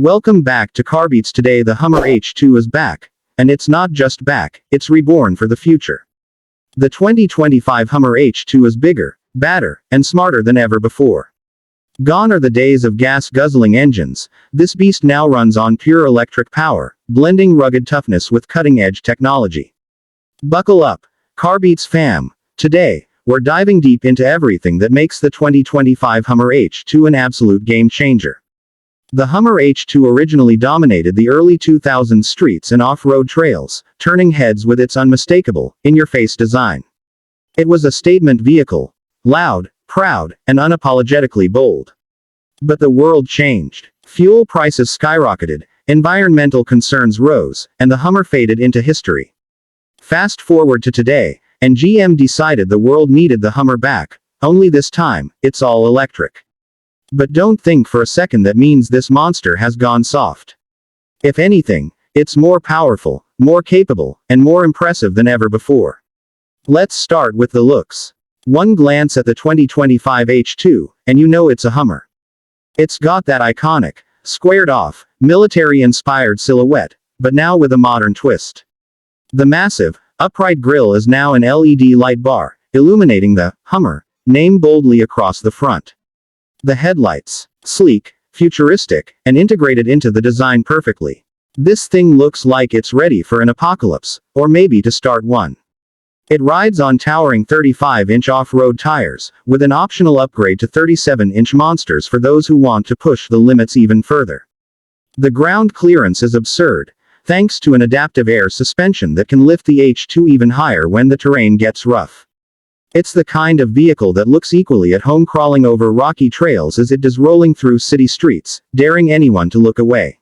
Welcome back to Carbeats. Today the Hummer H2 is back. And it's not just back, it's reborn for the future. The 2025 Hummer H2 is bigger, badder, and smarter than ever before. Gone are the days of gas-guzzling engines. This beast now runs on pure electric power, blending rugged toughness with cutting-edge technology. Buckle up, Carbeats fam. Today, we're diving deep into everything that makes the 2025 Hummer H2 an absolute game-changer. The Hummer H2 originally dominated the early 2000s streets and off-road trails, turning heads with its unmistakable, in-your-face design. It was a statement vehicle. Loud, proud, and unapologetically bold. But the world changed. Fuel prices skyrocketed, environmental concerns rose, and the Hummer faded into history. Fast forward to today, and GM decided the world needed the Hummer back, only this time, it's all electric. But don't think for a second that means this monster has gone soft. If anything, it's more powerful, more capable, and more impressive than ever before. Let's start with the looks. One glance at the 2025 H2, and you know it's a Hummer. It's got that iconic, squared-off, military-inspired silhouette, but now with a modern twist. The massive, upright grille is now an LED light bar, illuminating the Hummer name boldly across the front. The headlights, sleek, futuristic, and integrated into the design perfectly. This thing looks like it's ready for an apocalypse, or maybe to start one. It rides on towering 35-inch off-road tires, with an optional upgrade to 37-inch monsters for those who want to push the limits even further. The ground clearance is absurd, thanks to an adaptive air suspension that can lift the H2 even higher when the terrain gets rough. It's the kind of vehicle that looks equally at home crawling over rocky trails as it does rolling through city streets, daring anyone to look away.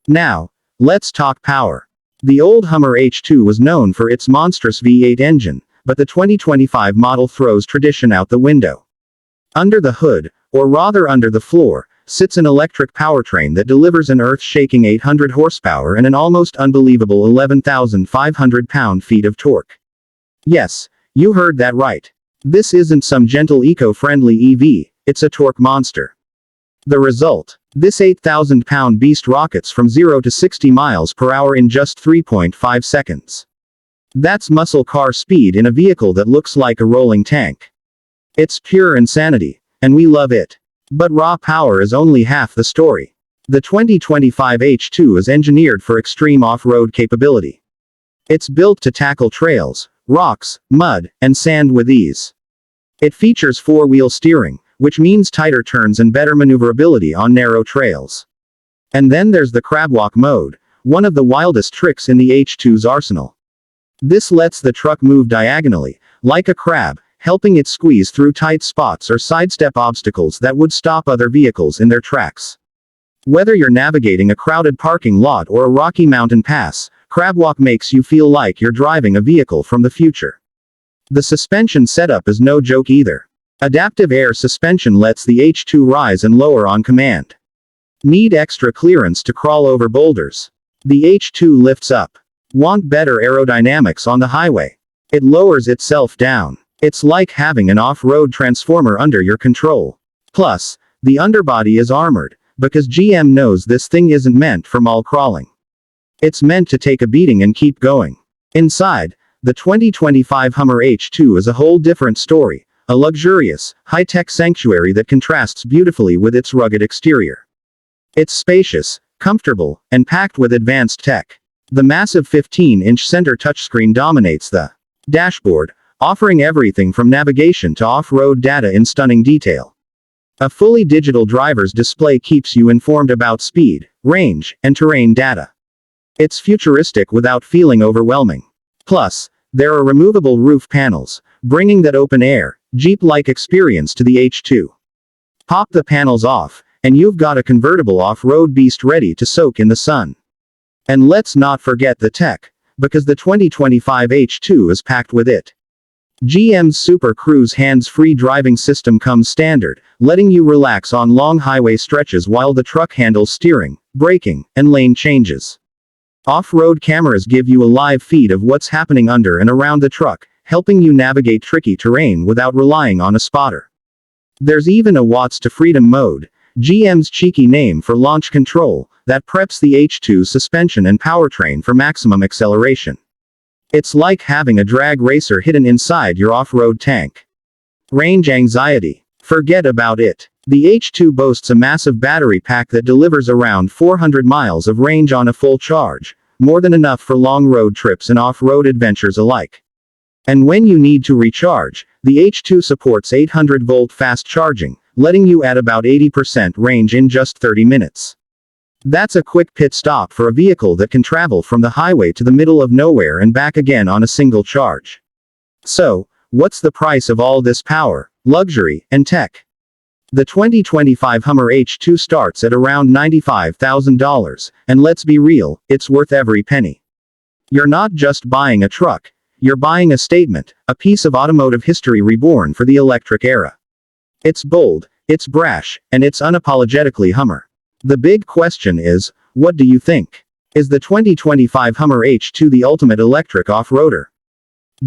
Now, let's talk power. The old Hummer H2 was known for its monstrous V8 engine, but the 2025 model throws tradition out the window. Under the hood, or rather under the floor, sits an electric powertrain that delivers an earth-shaking 800 horsepower and an almost unbelievable 11,500 pound-feet of torque. Yes, you heard that right. This isn't some gentle eco-friendly EV, it's a torque monster. The result? This 8,000-pound beast rockets from 0 to 60 miles per hour in just 3.5 seconds. That's muscle car speed in a vehicle that looks like a rolling tank. It's pure insanity, and we love it. But raw power is only half the story. The 2025 H2 is engineered for extreme off-road capability. It's built to tackle trails, rocks, mud, and sand with ease. It features four-wheel steering, which means tighter turns and better maneuverability on narrow trails. And then there's the CrabWalk mode, one of the wildest tricks in the H2's arsenal. This lets the truck move diagonally, like a crab, helping it squeeze through tight spots or sidestep obstacles that would stop other vehicles in their tracks. Whether you're navigating a crowded parking lot or a rocky mountain pass, CrabWalk makes you feel like you're driving a vehicle from the future. The suspension setup is no joke either. Adaptive air suspension lets the H2 rise and lower on command. Need extra clearance to crawl over boulders? The H2 lifts up. Want better aerodynamics on the highway? It lowers itself down. It's like having an off-road transformer under your control. Plus, the underbody is armored, because GM knows this thing isn't meant for mall crawling. It's meant to take a beating and keep going. Inside, the 2025 Hummer H2 is a whole different story, a luxurious, high-tech sanctuary that contrasts beautifully with its rugged exterior. It's spacious, comfortable, and packed with advanced tech. The massive 15-inch center touchscreen dominates the dashboard, offering everything from navigation to off-road data in stunning detail. A fully digital driver's display keeps you informed about speed, range, and terrain data. It's futuristic without feeling overwhelming. Plus, there are removable roof panels, bringing that open-air, Jeep-like experience to the H2. Pop the panels off, and you've got a convertible off-road beast ready to soak in the sun. And let's not forget the tech, because the 2025 H2 is packed with it. GM's Super Cruise hands-free driving system comes standard, letting you relax on long highway stretches while the truck handles steering, braking, and lane changes. Off-road cameras give you a live feed of what's happening under and around the truck, helping you navigate tricky terrain without relying on a spotter. There's even a watts to freedom mode, GM's cheeky name for launch control, that preps the H2 suspension and powertrain for maximum acceleration. It's like having a drag racer hidden inside your off-road tank. Range anxiety. Forget about it. The H2 boasts a massive battery pack that delivers around 400 miles of range on a full charge, more than enough for long road trips and off-road adventures alike. And when you need to recharge, the H2 supports 800-volt fast charging, letting you at about 80% range in just 30 minutes. That's a quick pit stop for a vehicle that can travel from the highway to the middle of nowhere and back again on a single charge. So, what's the price of all this power, luxury, and tech? The 2025 Hummer H2 starts at around $95,000, and let's be real, it's worth every penny. You're not just buying a truck, you're buying a statement, a piece of automotive history reborn for the electric era. It's bold, it's brash, and it's unapologetically Hummer. The big question is, what do you think? Is the 2025 Hummer H2 the ultimate electric off-roader?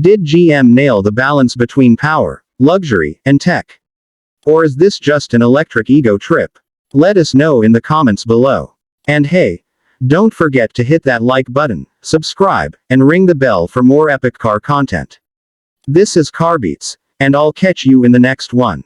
Did GM nail the balance between power, luxury, and tech? Or is this just an electric ego trip? Let us know in the comments below. And hey, don't forget to hit that like button, subscribe, and ring the bell for more epic car content. This is Carbeats, and I'll catch you in the next one.